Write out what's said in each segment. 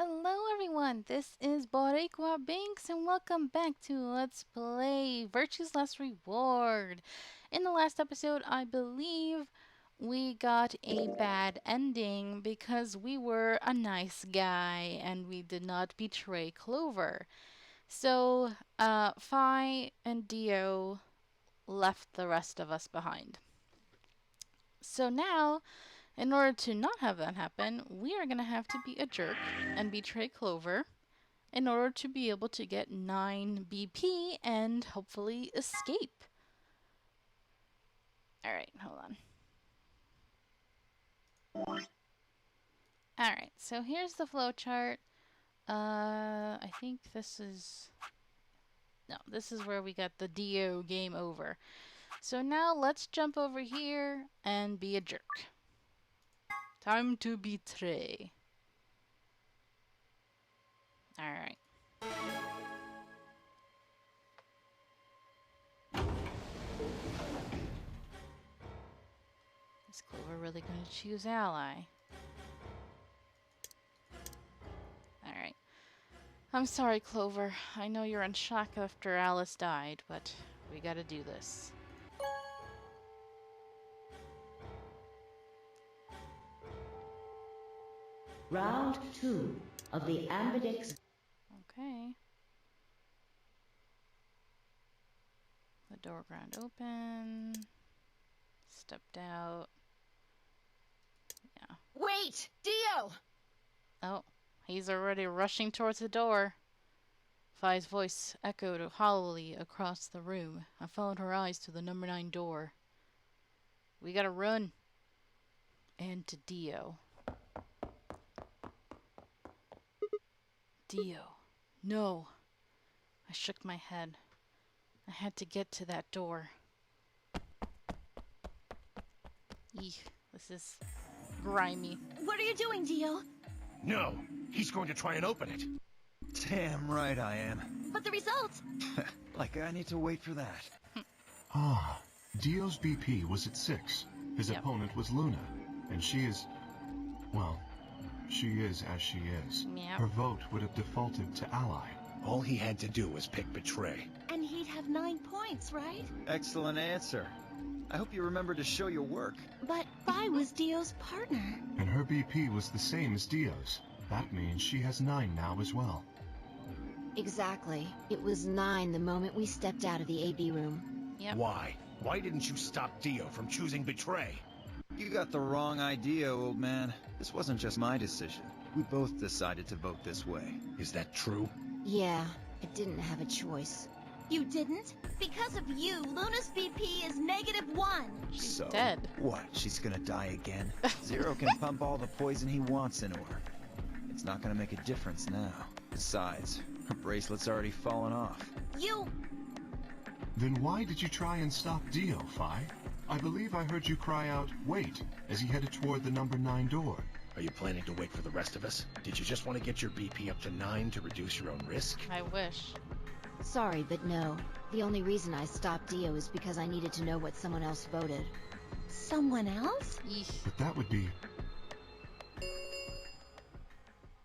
Hello everyone, this is Boricua Binks and welcome back to Let's Play Virtue's Last Reward. In the last episode, I believe we got a bad ending because we were a nice guy and we did not betray Clover. So, Phi and Dio left the rest of us behind. So now, in order to not have that happen, we are going to have to be a jerk and betray Clover in order to be able to get 9 BP and hopefully escape. Alright, hold on. Alright, so here's the flowchart. I think this is... No, this is where we got the Dio game over. So now let's jump over here and be a jerk. Time to betray. Alright. Is Clover really going to choose ally? Alright. I'm sorry, Clover. I know you're in shock after Alice died, but we gotta do this. Round 2 of the Ambidex. Okay. The door ground open. Stepped out. Yeah. Wait! Dio! Oh, he's already rushing towards the door. Phi's voice echoed hollowly across the room. I followed her eyes to the number 9 door. We gotta run. And to Dio. Dio. No. I shook my head. I had to get to that door. Eek, this is grimy. What are you doing, Dio? No, he's going to try and open it. Damn right I am. But the results... Like I need to wait for that. Dio's BP was at 6. His Yep. opponent was Luna, and she is... well, she is as she is. Yep. Her vote would have defaulted to ally. All he had to do was pick betray. And he'd have 9 points, right? Excellent answer. I hope you remember to show your work. But Phi was Dio's partner. And her BP was the same as Dio's. That means she has 9 now as well. Exactly. It was 9 the moment we stepped out of the AB room. Yep. Why? Why didn't you stop Dio from choosing betray? You got the wrong idea, old man. This wasn't just my decision. We both decided to vote this way. Is that true? Yeah, I didn't have a choice. You didn't? Because of you, Luna's BP is -1. She's So, dead. what? She's gonna die again? Zero can pump all the poison he wants into her. It's not gonna make a difference now. Besides, her bracelet's already fallen off. You... Then why did you try and stop Dio, Phi? I believe I heard you cry out, "Wait," as he headed toward the number 9 door. Are you planning to wait for the rest of us? Did you just want to get your BP up to 9 to reduce your own risk? I wish. Sorry, but no. The only reason I stopped Dio is because I needed to know what someone else voted. Someone else? Eek. But that would be...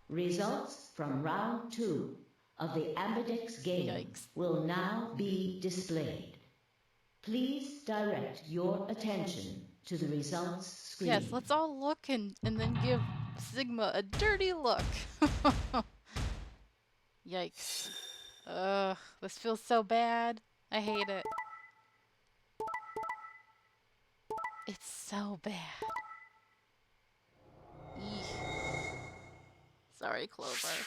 Results from round 2 of the Ambidex game Yikes. will now be displayed. Please direct your attention to the results screen. Yes, let's all look and then give Sigma a dirty look. Yikes. Ugh, this feels so bad. I hate it. It's so bad. Eek. Sorry, Clover.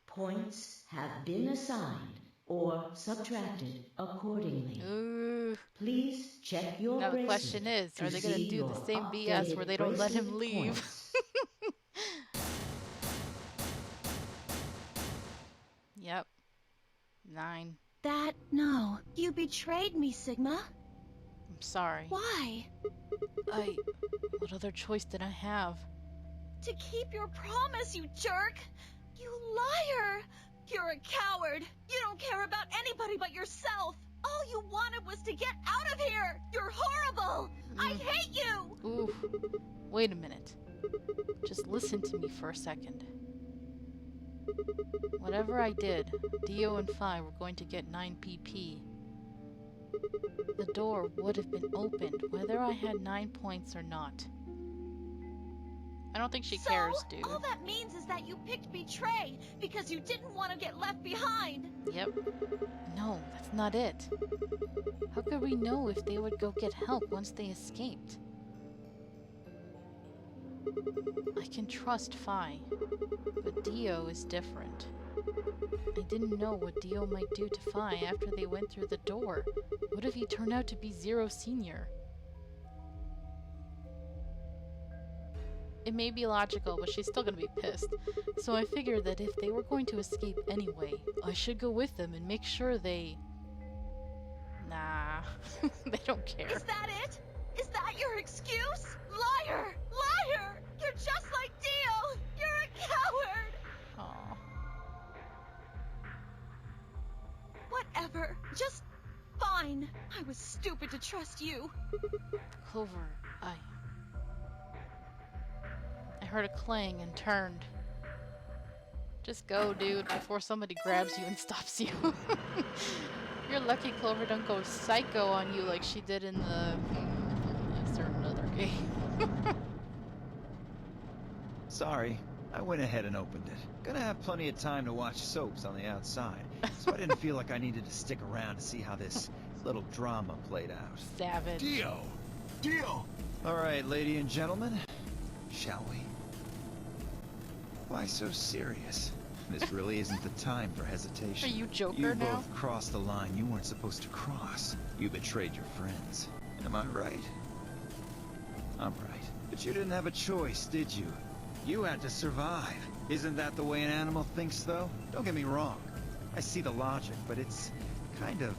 Points have been assigned or subtracted accordingly. Ooh. Please check your Now the bracelet question is, are they going to see do the your same BS where they don't let him updated leave? points. Yep. 9. No. You betrayed me, Sigma. I'm sorry. Why? What other choice did I have? To keep your promise, you jerk! You liar! You're a coward! You don't care about anybody but yourself! All you wanted was to get out of here! You're horrible! I hate you! Ooh. Wait a minute. Just listen to me for a second. Whatever I did, Dio and Phi were going to get 9 PP. The door would have been opened whether I had 9 points or not. I don't think she cares, dude. All that means is that you picked betray because you didn't want to get left behind. Yep. No, that's not it. How could we know if they would go get help once they escaped? I can trust Phi, but Dio is different. I didn't know what Dio might do to Phi after they went through the door. What if he turned out to be Zero Senior? It may be logical, but she's still gonna be pissed. So I figured that if they were going to escape anyway, I should go with them and make sure they... Nah, they don't care. Is that it? Is that your excuse? Liar! Liar! You're just like Dio! You're a coward! Aw. Whatever. Just fine. I was stupid to trust you. Clover, I heard a clang and turned. Just go, dude, before somebody grabs you and stops you. You're lucky Clover don't go psycho on you like she did in the... a certain other game. Sorry, I went ahead and opened it. Gonna have plenty of time to watch soaps on the outside, so I didn't feel like I needed to stick around to see how this little drama played out. Savage. Dio! Dio! Alright, ladies and gentlemen, shall we? Why so serious? This really isn't the time for hesitation. Are you Joker You now? both crossed the line you weren't supposed to cross. You betrayed your friends. Am I right? I'm right. But you didn't have a choice, did you? You had to survive. Isn't that the way an animal thinks, though? Don't get me wrong. I see the logic, but it's kind of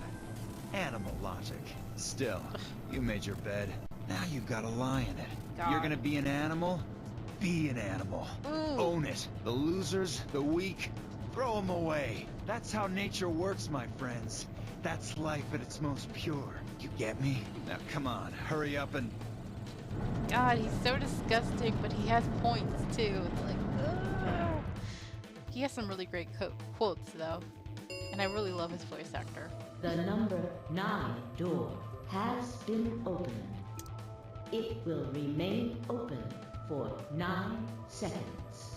animal logic. Still, you made your bed. Now you've got to lie in it. God. You're gonna be an animal? Be an animal. Ooh. Own it. The losers, the weak, throw them away. That's how nature works, my friends. That's life at its most pure. You get me? Now come on, hurry up and... God, he's so disgusting, but he has points too. It's like, ugh. He has some really great quotes though, and I really love his voice actor. The number 9 door has been opened. It will remain open for 9 seconds.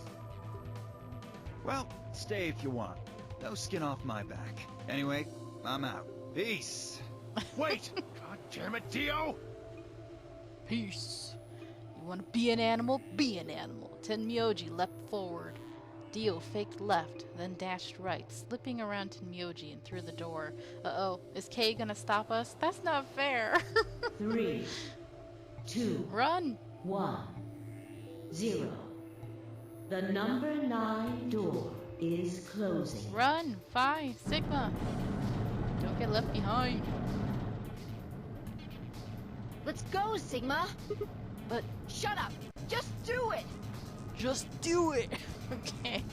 Well, stay if you want. No skin off my back. Anyway, I'm out. Peace. Wait! God damn it, Dio! Peace. You want to be an animal? Be an animal. Tenmyoji leapt forward. Dio faked left, then dashed right, slipping around Tenmyoji and through the door. Uh-oh, is Kay gonna stop us? That's not fair. 3, 2, Run! 1, 0. The number 9 door is closing. Run! Phi! Sigma! Don't get left behind. Let's go, Sigma! But Shut up! Just do it! just do it! Okay.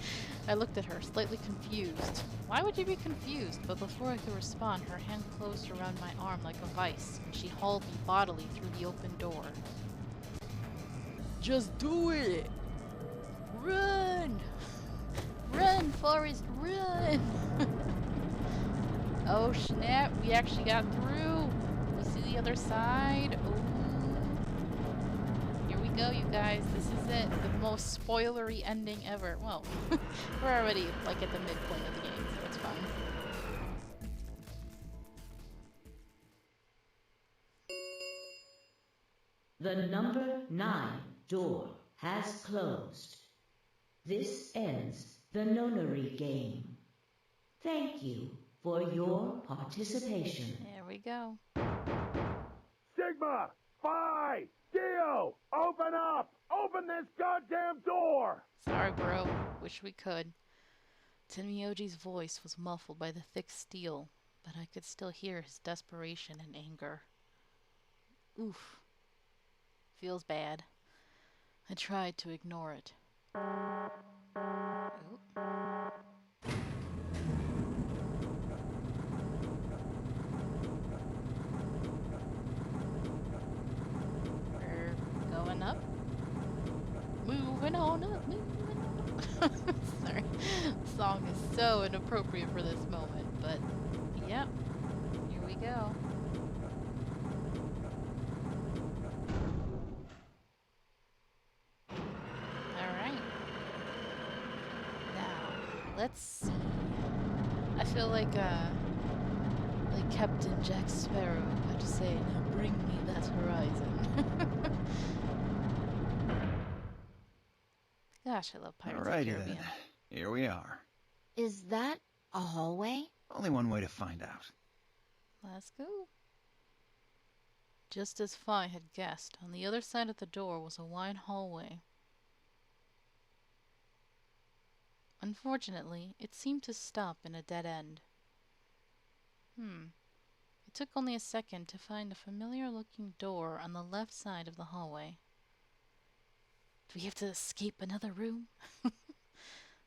I looked at her, slightly confused. Why would you be confused? But before I could respond, her hand closed around my arm like a vice, and she hauled me bodily through the open door. Just do it! Run! Run, Forrest, run! Oh snap, we actually got through! We see the other side. Oh. Here we go, you guys. This is it. The most spoilery ending ever. Well, we're already like at the midpoint of the game, so it's fine. The number 9 door has closed. This ends the nonary game. Thank you for your participation. There we go. Sigma! Phi! Dio! Open up! Open this goddamn door! Sorry, bro. Wish we could. Tenmyoji's voice was muffled by the thick steel, but I could still hear his desperation and anger. Oof. Feels bad. I tried to ignore it. Oop. We're going up. Moving moving on up, moving on. Sorry, song is so inappropriate for this moment, but yep, here we go. All right, now let's see. I feel like Captain Jack Sparrow about to say, "Now bring me that horizon." Gosh, I love Pirates of the Alrighty Caribbean. then. Here we are. Is that a hallway? Only one way to find out. Let's go. Just as Phi had guessed, on the other side of the door was a wide hallway. Unfortunately, it seemed to stop in a dead end. It took only a second to find a familiar-looking door on the left side of the hallway. Do we have to escape another room?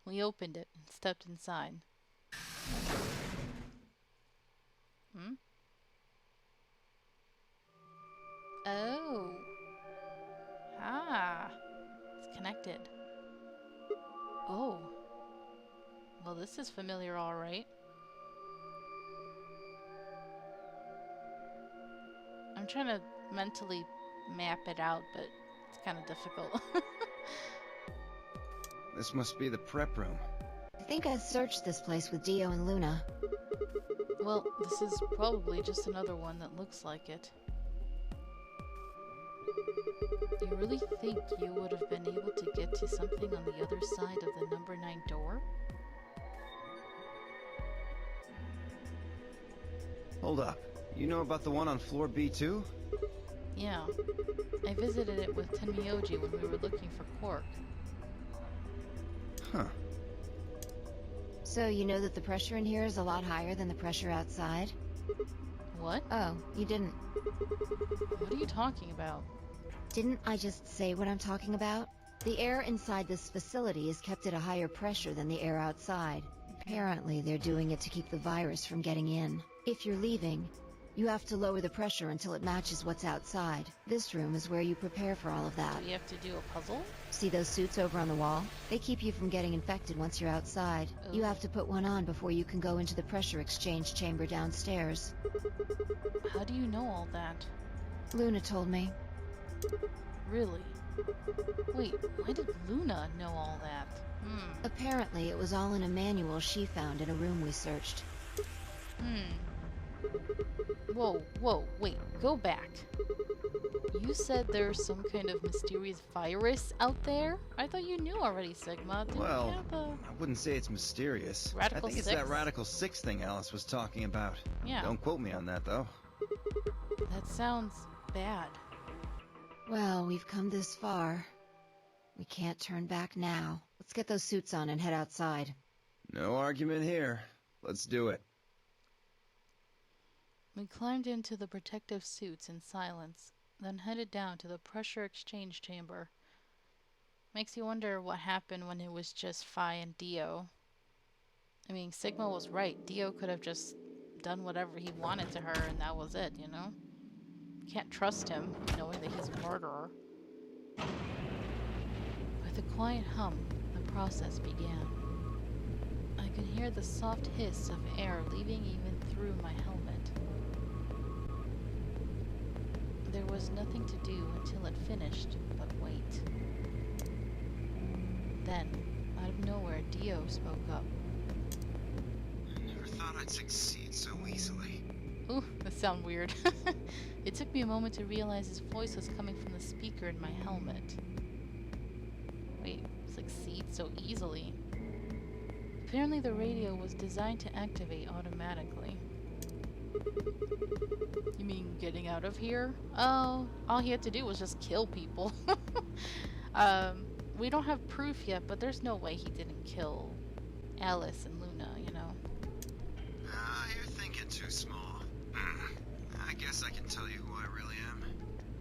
We opened it and stepped inside. Oh. Ah. It's connected. Oh. Well, this is familiar, all right. I'm trying to mentally map it out, but it's kind of difficult. This must be the prep room. I think I searched this place with Dio and Luna. Well, this is probably just another one that looks like it. You really think you would have been able to get to something on the other side of the number 9 door? Hold up. You know about the one on floor B2? Yeah. I visited it with Tenmyoji when we were looking for Quark. Huh. So you know that the pressure in here is a lot higher than the pressure outside? What? Oh, you didn't. What are you talking about? Didn't I just say what I'm talking about? The air inside this facility is kept at a higher pressure than the air outside. Apparently, they're doing it to keep the virus from getting in. If you're leaving, you have to lower the pressure until it matches what's outside. This room is where you prepare for all of that. Do we have to do a puzzle? See those suits over on the wall? They keep you from getting infected once you're outside. You have to put one on before you can go into the pressure exchange chamber downstairs. How do you know all that? Luna told me. Really? Wait, why did Luna know all that? Apparently, it was all in a manual she found in a room we searched. Whoa, wait, go back. You said there's some kind of mysterious virus out there? I thought you knew already, Sigma. Didn't Well, you have the... I wouldn't say it's mysterious. Radical I think it's 6? that Radical 6 thing Alice was talking about. Yeah. Don't quote me on that, though. That sounds bad. Well, we've come this far. We can't turn back now. Let's get those suits on and head outside. No argument here. Let's do it. We climbed into the protective suits in silence, then headed down to the pressure exchange chamber. Makes you wonder what happened when it was just Phi and Dio. I mean, Sigma was right. Dio could have just done whatever he wanted to her and that was it, you know? Can't trust him, knowing that he's a murderer. With a quiet hum, the process began. I could hear the soft hiss of air leaving even through my helmet. There was nothing to do until it finished, but wait. Then, out of nowhere, Dio spoke up. I never thought I'd succeed so easily. Ooh, that sounds weird. It took me a moment to realize his voice was coming from the speaker in my helmet. Wait, succeed so easily? Apparently the radio was designed to activate automatically. You mean getting out of here? Oh, all he had to do was just kill people. We don't have proof yet, but there's no way he didn't kill Alice and Luna, you know? You're thinking too small. I guess I can tell you who I really am.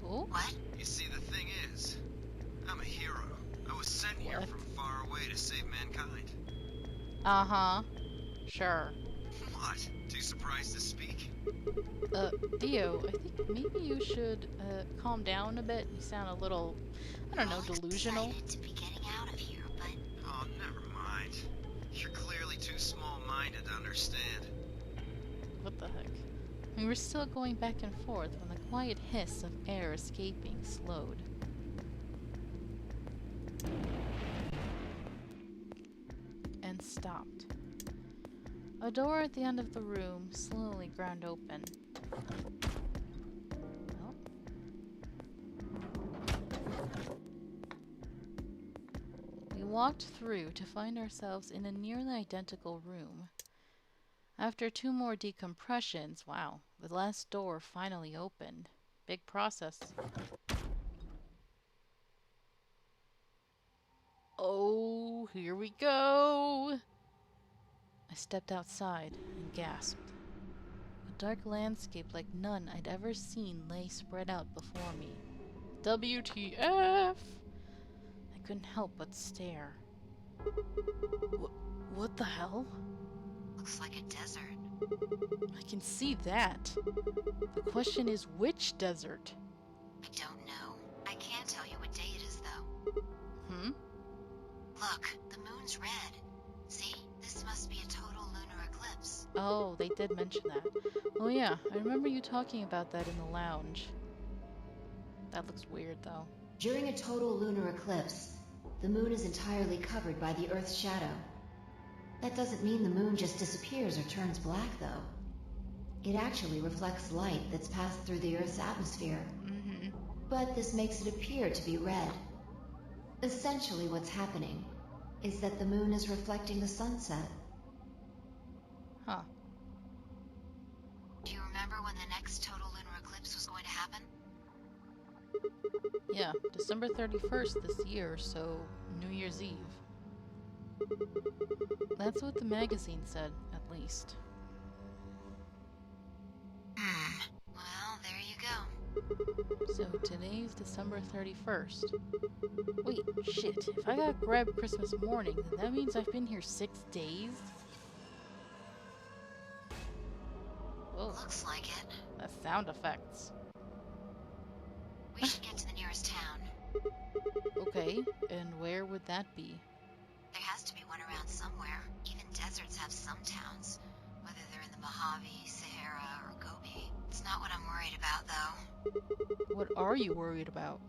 Oh? What? You see, the thing is, I'm a hero. I was sent here What? from far away to save mankind. Uh-huh. Sure. What? Too surprised to speak? Dio, I think maybe you should, calm down a bit. You sound a little, I don't know, delusional. To be getting too small-minded to understand. What the heck? We were still going back and forth when the quiet hiss of air escaping slowed. And stopped. A door at the end of the room slowly ground open. Oh. We walked through to find ourselves in a nearly identical room. After 2 more decompressions, wow, the last door finally opened. Big process. Oh, here we go! I stepped outside and gasped. A dark landscape like none I'd ever seen lay spread out before me. WTF! I couldn't help but stare. What the hell? Looks like a desert. I can see that. The question is, which desert? I don't know. I can't tell you what day it is, though. Look, the moon's red. See? This must be a total lunar eclipse. Oh, they did mention that. Oh yeah, I remember you talking about that in the lounge. That looks weird, though. During a total lunar eclipse, the moon is entirely covered by the Earth's shadow. That doesn't mean the moon just disappears or turns black, though. It actually reflects light that's passed through the Earth's atmosphere. But this makes it appear to be red. Essentially what's happening is that the moon is reflecting the sunset. Huh. Do you remember when the next total lunar eclipse was going to happen? Yeah, December 31st this year, so New Year's Eve. That's what the magazine said, at least. Well, there you go. So today's December 31st. Wait, shit, if I got grabbed Christmas morning, then that means I've been here 6 days? Whoa, Looks like it. that's sound effects. We should get to the nearest town. Okay, and where would that be? There has to be one around somewhere. Even deserts have some towns, whether they're in the Mojave, Sahara, or Gobi. It's not what I'm worried about, though. What are you worried about?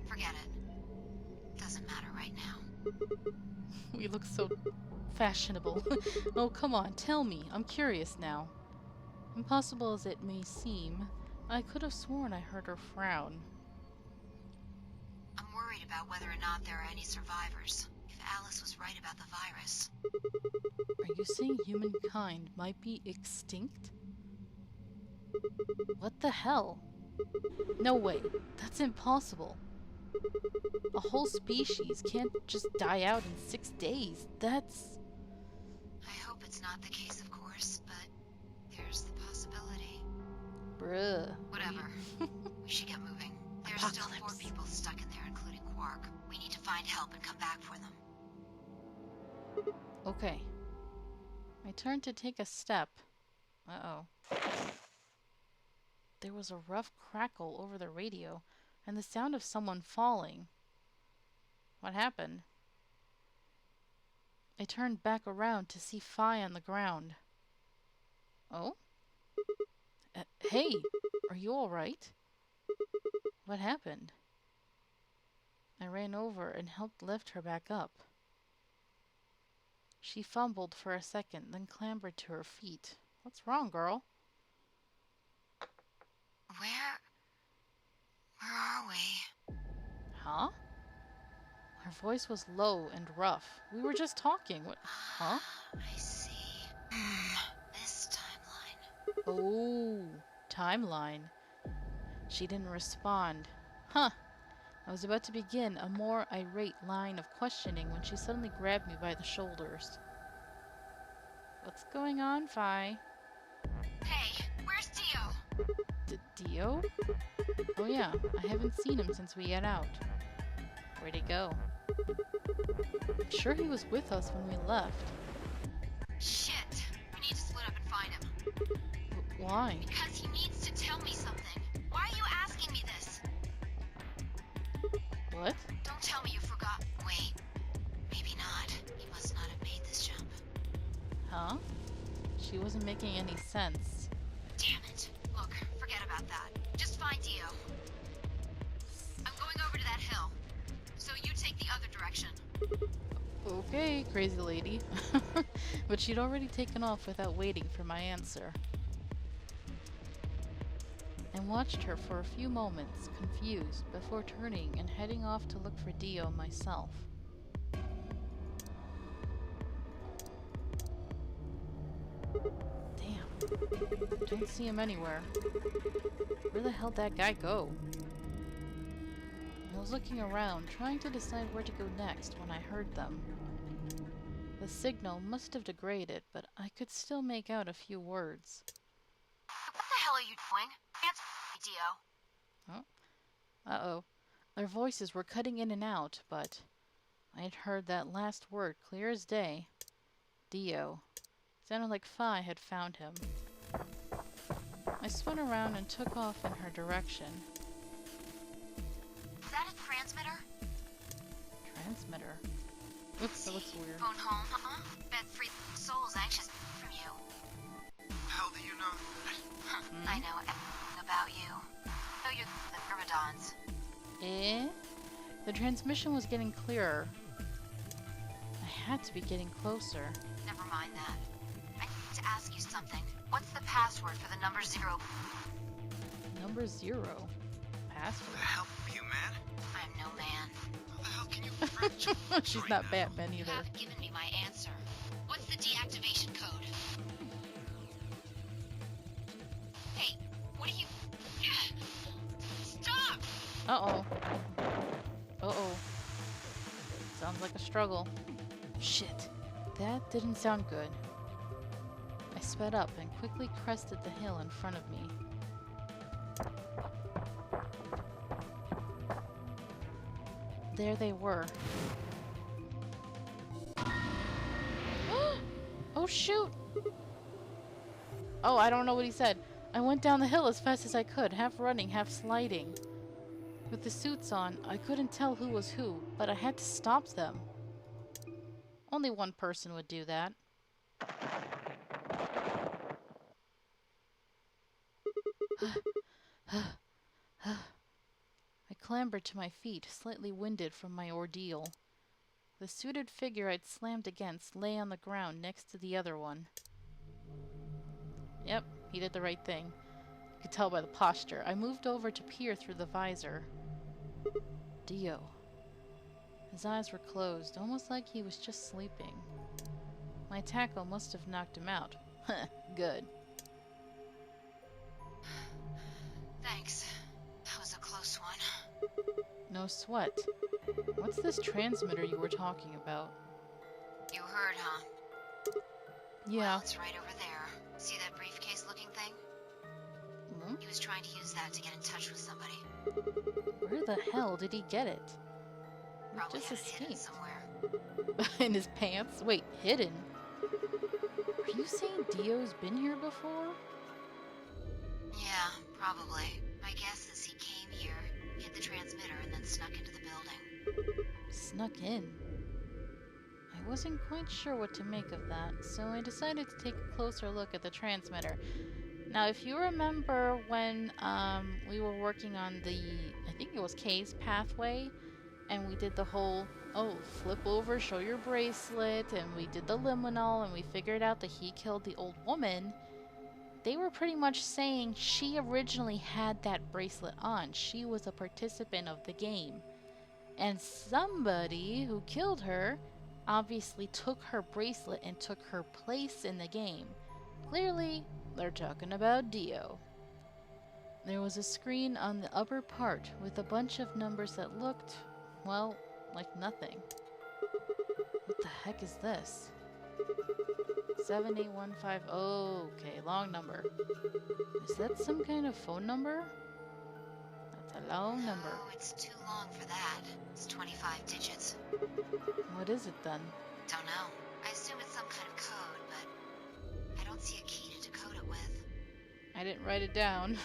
Forget it. Doesn't matter right now. We look so fashionable. Oh, come on, tell me. I'm curious now. Impossible as it may seem, I could have sworn I heard her frown. I'm worried about whether or not there are any survivors. If Alice was right about the virus. Are you saying humankind might be extinct? What the hell? No way. That's impossible. A whole species can't just die out in 6 days. That's... I hope it's not the case, of course, but there's the possibility. Bruh. Whatever. We should get moving. There's still 4 Apocalypse. people stuck in there, including Quark. We need to find help and come back for them. Okay. I turned to take a step. Uh-oh. There was a rough crackle over the radio, and the sound of someone falling. What happened? I turned back around to see Phi on the ground. Oh? Hey, are you alright? What happened? I ran over and helped lift her back up. She fumbled for a second, then clambered to her feet. What's wrong, girl? Where are we? Huh? Her voice was low and rough. We were just talking. What? Huh? I see. This timeline. Oh, timeline. She didn't respond. Huh. I was about to begin a more irate line of questioning when she suddenly grabbed me by the shoulders. What's going on, Phi? Hey, where's Dio? Dio? Oh yeah, I haven't seen him since we got out. Where'd he go? I'm sure he was with us when we left. Shit. We need to split up and find him. Why? Because he needs to tell me something. Why are you asking me this? What? Don't tell me you forgot. Wait. Maybe not. He must not have made this jump. Huh? She wasn't making any sense. Damn it. Look, forget about that. Just find Dio. I'm going over to that hill. So you take the other direction. Okay, crazy lady. But she'd already taken off without waiting for my answer. I watched her for a few moments, confused, before turning and heading off to look for Dio myself. Damn. Don't see him anywhere. Where the hell'd that guy go? I was looking around, trying to decide where to go next when I heard them. The signal must have degraded, but I could still make out a few words. What the hell are you doing? Answer me, Dio. Uh-oh. Their voices were cutting in and out, but I'd heard that last word clear as day. Dio. Sounded like Phi had found him. I spun around and took off in her direction. Is that a transmitter? Transmitter? Oops, that looks weird. Phone home, huh? Bet 3 souls anxious from you. How do you know? I know everything about you. Know you're the Myrmidons. Eh? The transmission was getting clearer. I had to be getting closer. Never mind that. I need to ask you something. What's the password for the number 0? Number 0. The Password. hell are you, man? I'm no man. How the hell can you French? She's not Batman You either. haven't given me my answer. What's the deactivation code? Hey, what are you... Stop! Uh-oh. Uh-oh. Sounds like a struggle. Shit. That didn't sound good. I sped up and quickly crested the hill in front of me. There they were. Oh shoot! Oh, I don't know what he said. I went down the hill as fast as I could, half running, half sliding. With the suits on, I couldn't tell who was who, but I had to stop them. Only one person would do that. I clambered to my feet, slightly winded from my ordeal. The suited figure I'd slammed against lay on the ground next to the other one. Yep, he did the right thing. I could tell by the posture. I moved over to peer through the visor. Dio. His eyes were closed, almost like he was just sleeping. My tackle must have knocked him out. Good. Thanks. That was a close one. No sweat. What's this transmitter you were talking about? You heard, huh? Yeah. Well, it's right over there. See that briefcase-looking thing? Hmm? He was trying to use that to get in touch with somebody. Where the hell did he get it? He Probably just had it hidden escaped. somewhere. In his pants? Wait, hidden? Are you saying Dio's been here before? Yeah, probably. My guess is he came here, hit the transmitter, and then snuck into the building. Snuck in. I wasn't quite sure what to make of that, so I decided to take a closer look at the transmitter. Now, if you remember when we were working on the, I think it was Kay's pathway, and we did the whole, oh, flip over, show your bracelet, and we did the liminal, and we figured out that he killed the old woman, they were pretty much saying she originally had that bracelet on. She was a participant of the game. And somebody who killed her obviously took her bracelet and took her place in the game. Clearly, they're talking about Dio. There was a screen on the upper part with a bunch of numbers that looked, well, like nothing. What the heck is this? 78150. Oh, okay, long number. Is that some kind of phone number? That's a long number. Oh, it's too long for that. It's 25 digits. What is it then? Don't know. I assume it's some kind of code, but I don't see a key to decode it with. I didn't write it down.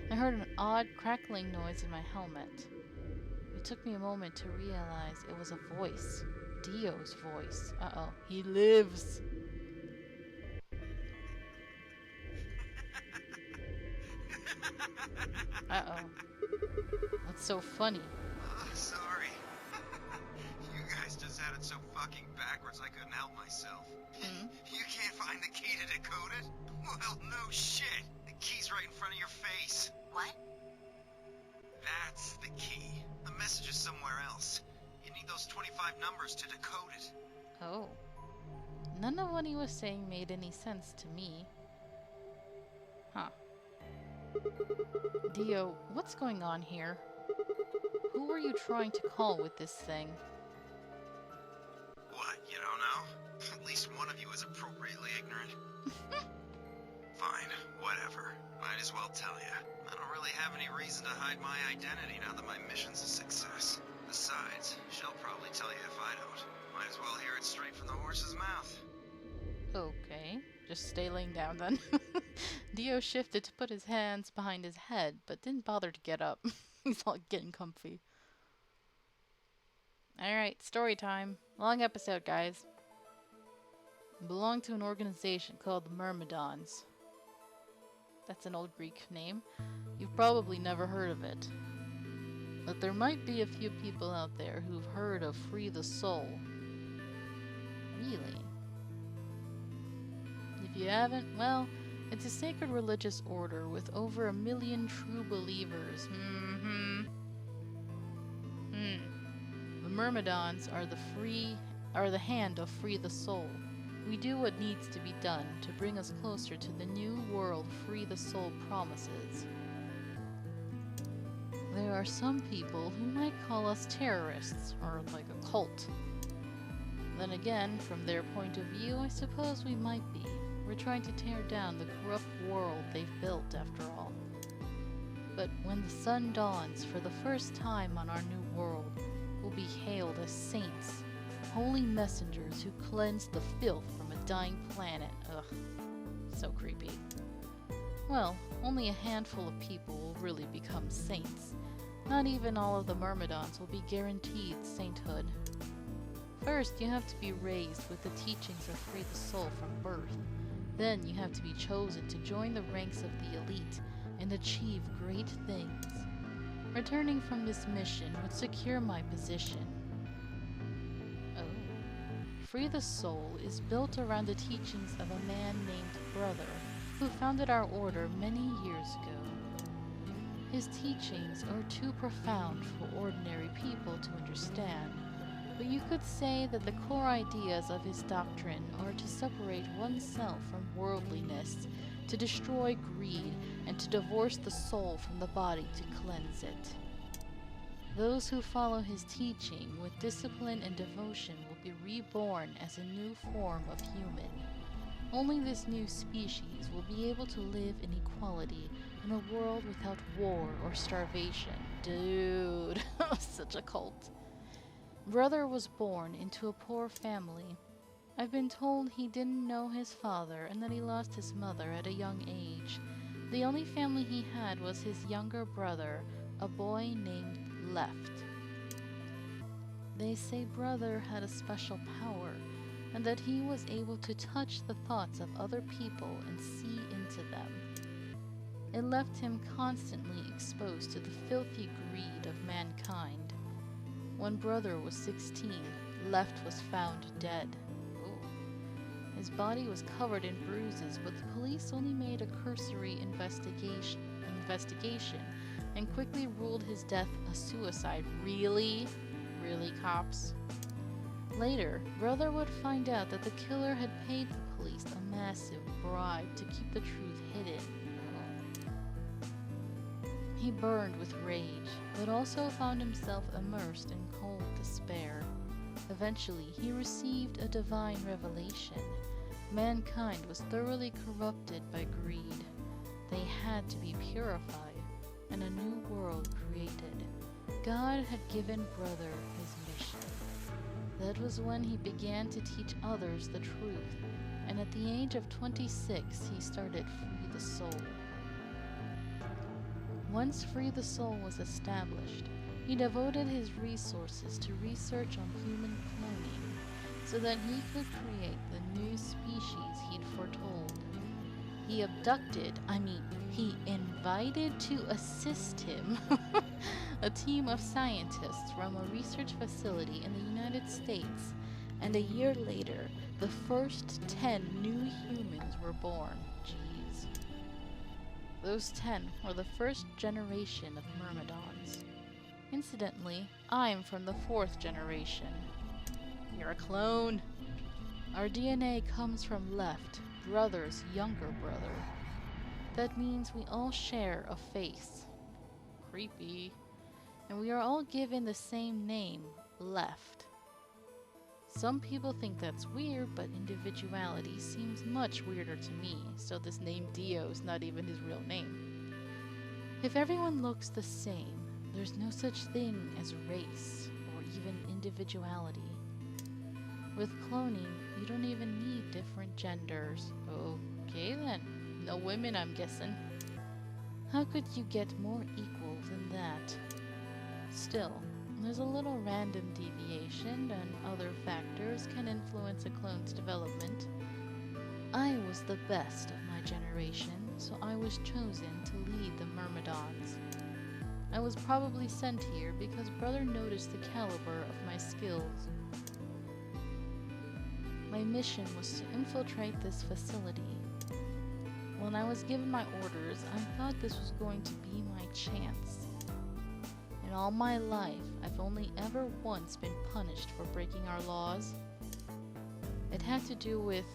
I heard an odd crackling noise in my helmet. It took me a moment to realize it was a voice. Dio's voice. Uh-oh, he lives. Uh-oh. What's so funny? Sorry. You guys just had it so fucking backwards I couldn't help myself. Hmm? You can't find the key to decode it? Well, no shit. The key's right in front of your face. What? That's the key. The message is somewhere else. You need those 25 numbers to decode it. Oh. None of what he was saying made any sense to me. Huh. Dio, what's going on here? Who were you trying to call with this thing? What, you don't know? At least one of you is appropriately ignorant. Fine, whatever. Might as well tell you. I don't really have any reason to hide my identity now that my mission's a success. Besides, she'll probably tell you if I don't. Might as well hear it straight from the horse's mouth. Okay, just stay laying down then. Dio shifted to put his hands behind his head, but didn't bother to get up. He's all getting comfy. Alright, story time. Long episode, guys. Belonged to an organization called the Myrmidons. That's an old Greek name. You've probably never heard of it. But there might be a few people out there who've heard of Free the Soul. Really? If you haven't, well, it's a sacred religious order with over 1 million true believers. The Myrmidons are the hand of Free the Soul. We do what needs to be done to bring us closer to the new world Free the Soul promises. There are some people who might call us terrorists, or like a cult. Then again, from their point of view, I suppose we might be. We're trying to tear down the corrupt world they've built, after all. But when the sun dawns for the first time on our new world, we'll be hailed as saints, holy messengers who cleanse the filth from a dying planet. Ugh, so creepy. Well, only a handful of people will really become saints. Not even all of the Myrmidons will be guaranteed sainthood. First, you have to be raised with the teachings of Free the Soul from birth. Then you have to be chosen to join the ranks of the elite and achieve great things. Returning from this mission would secure my position. Oh. Free the Soul is built around the teachings of a man named Brother, who founded our order many years ago. His teachings are too profound for ordinary people to understand, but you could say that the core ideas of his doctrine are to separate oneself from worldliness, to destroy greed, and to divorce the soul from the body to cleanse it. Those who follow his teaching with discipline and devotion will be reborn as a new form of human. Only this new species will be able to live in equality in a world without war or starvation. Dude, such a cult. Brother was born into a poor family. I've been told he didn't know his father and that he lost his mother at a young age. The only family he had was his younger brother, a boy named Left. They say Brother had a special power, and that he was able to touch the thoughts of other people and see into them. It left him constantly exposed to the filthy greed of mankind. When Brother was 16, Left was found dead. Ooh. His body was covered in bruises, but the police only made a cursory investigation and quickly ruled his death a suicide. Really? Really, cops? Later, Brother would find out that the killer had paid the police a massive bribe to keep the truth hidden. He burned with rage, but also found himself immersed in cold despair. Eventually, he received a divine revelation. Mankind was thoroughly corrupted by greed. They had to be purified, and a new world created. God had given Brother his mission. That was when he began to teach others the truth, and at the age of 26, he started Free the Soul. Once Free the Soul was established, he devoted his resources to research on human cloning. so that he could create the new species he'd foretold. He he invited to assist him a team of scientists from a research facility in the United States, and a year later, the first 10 new humans were born. Jeez. Those 10 were the first generation of Myrmidons. Incidentally, I'm from the 4th generation. You're a clone. Our DNA comes from Left, brother's younger brother. That means we all share a face. Creepy. And we are all given the same name, Left. Some people think that's weird, but individuality seems much weirder to me, so this name Dio is not even his real name. If everyone looks the same, there's no such thing as race or even individuality. With cloning, you don't even need different genders. Okay then. No women, I'm guessing. How could you get more equal than that? Still, there's a little random deviation and other factors can influence a clone's development. I was the best of my generation, so I was chosen to lead the Myrmidons. I was probably sent here because Brother noticed the caliber of my skills. My mission was to infiltrate this facility. When I was given my orders, I thought this was going to be my chance. In all my life, I've only ever once been punished for breaking our laws. It had to do with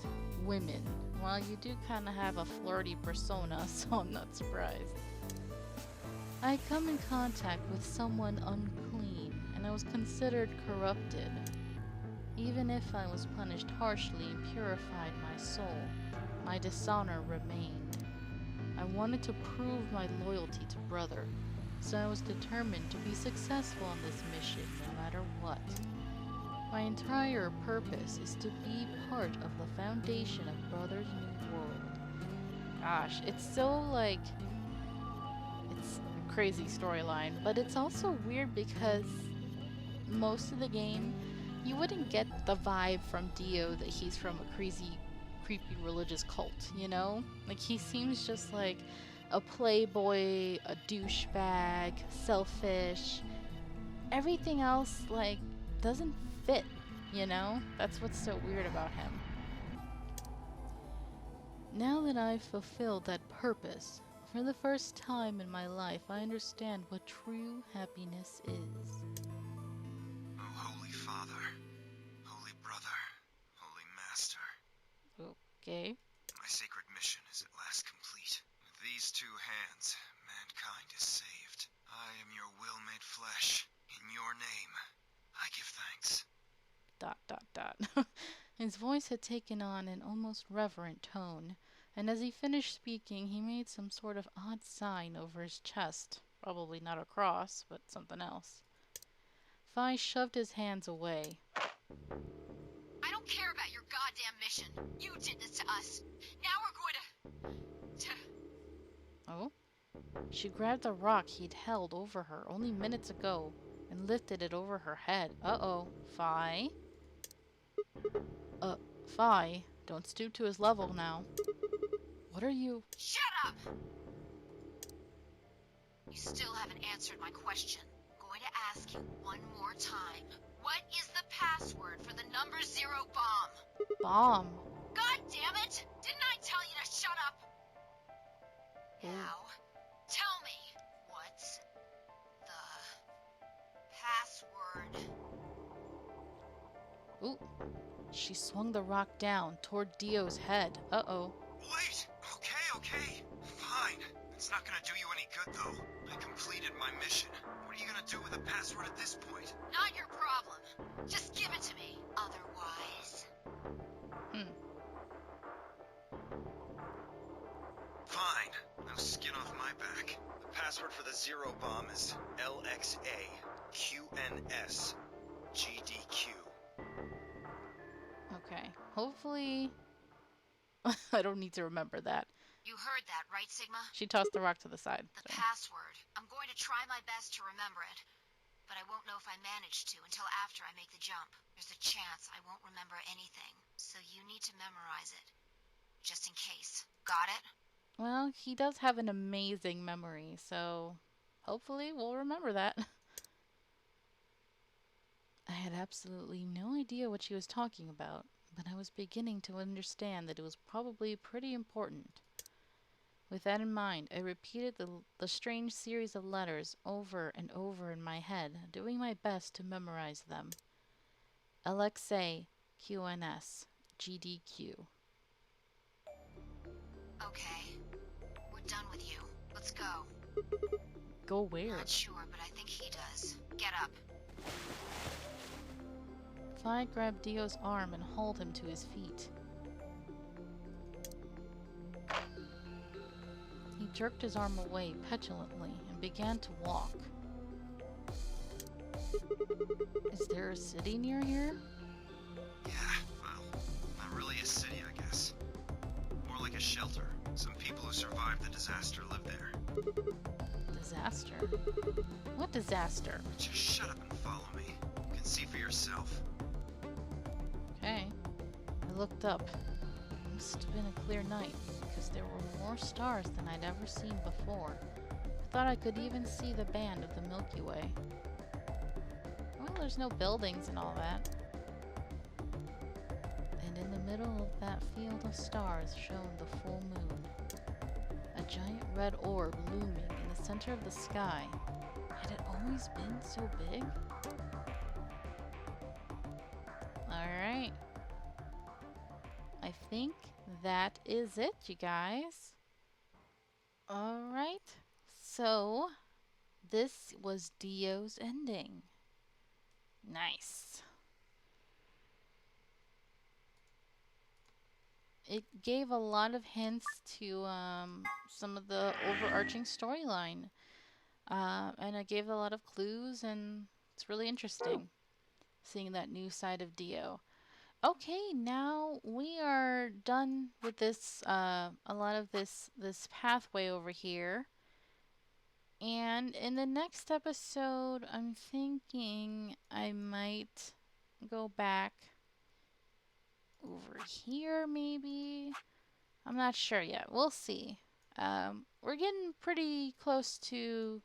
women. Well, you do kind of have a flirty persona, so I'm not surprised. I had come in contact with someone unclean, and I was considered corrupted. Even if I was punished harshly and purified my soul, my dishonor remained. I wanted to prove my loyalty to Brother, so I was determined to be successful on this mission no matter what. My entire purpose is to be part of the foundation of Brother's new world. Gosh, it's so it's a crazy storyline, but it's also weird because most of the game, you wouldn't get the vibe from Dio that he's from a creepy religious cult, you know? Like, he seems just like a playboy, a douchebag, selfish. Everything else, doesn't fit, you know? That's what's so weird about him. Now that I've fulfilled that purpose, for the first time in my life, I understand what true happiness is. Oh, Holy Father, Holy Brother, Holy Master. Okay. My sacred mission is at last complete. With these two hands, mankind is saved. I am your will made flesh. In your name, I give thanks. ... His voice had taken on an almost reverent tone, and as he finished speaking, he made some sort of odd sign over his chest. Probably not a cross, but something else. Phi shoved his hands away. I don't care about your goddamn mission. You did this to us. Now we're going to... Oh? She grabbed the rock he'd held over her only minutes ago and lifted it over her head. Uh-oh. Phi? Phi, don't stoop to his level now. What are you... Shut up! You still haven't answered my question. I'm going to ask you one more time. What is the password for the number 0 bomb? Bomb? God damn it! Didn't I tell you to shut up? Now, tell me, what's the password? Ooh. She swung the rock down toward Dio's head. Uh-oh. Wait! Okay. Fine. It's not gonna do you any good, though. I completed my mission. What are you gonna do with the password at this point? Not your problem. Just give it to me. Otherwise... Fine. No skin off my back. The password for the 0 bomb is LXAQNSGDQ. Okay. Hopefully... I don't need to remember that. You heard that, right, Sigma? She tossed the rock to the side. The password. I'm going to try my best to remember it. but I won't know if I manage to until after I make the jump. There's a chance I won't remember anything, so you need to memorize it. Just in case. Got it? Well, he does have an amazing memory, so hopefully we'll remember that. I had absolutely no idea what she was talking about, but I was beginning to understand that it was probably pretty important. With that in mind, I repeated the strange series of letters over and over in my head, doing my best to memorize them. LXA, QNS, GDQ. Okay. We're done with you. Let's go. Go where? Not sure, but I think he does. Get up. Phi grabbed Dio's arm and hauled him to his feet. He jerked his arm away petulantly and began to walk. Is there a city near here? Yeah, well, not really a city, I guess. More like a shelter. Some people who survived the disaster live there. Disaster? What disaster? Just shut up and follow me. You can see for yourself. Okay. I looked up. It must have been a clear night, because there were more stars than I'd ever seen before. I thought I could even see the band of the Milky Way. Well, there's no buildings and all that. And in the middle of that field of stars shone the full moon. A giant red orb looming in the center of the sky. Had it always been so big? Alright. I think that is it, you guys. Alright. So, this was Dio's ending. Nice. It gave a lot of hints to some of the overarching storyline. And it gave a lot of clues, and it's really interesting seeing that new side of Dio. Okay, now we are done with this, a lot of this pathway over here. And in the next episode, I'm thinking I might go back over here, maybe. I'm not sure yet. We'll see. We're getting pretty close to,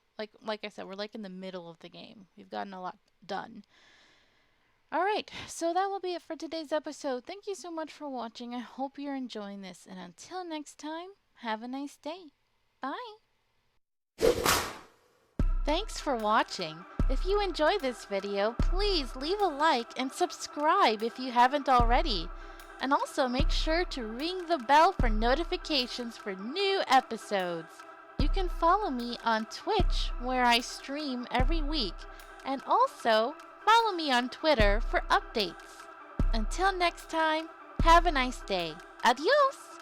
like I said, we're like in the middle of the game. We've gotten a lot done. Alright, so that will be it for today's episode. Thank you so much for watching. I hope you're enjoying this. And until next time, have a nice day. Bye. Thanks for watching. If you enjoyed this video, please leave a like and subscribe if you haven't already. And also make sure to ring the bell for notifications for new episodes. You can follow me on Twitch, where I stream every week. And also, follow me on Twitter for updates. Until next time, have a nice day. Adios!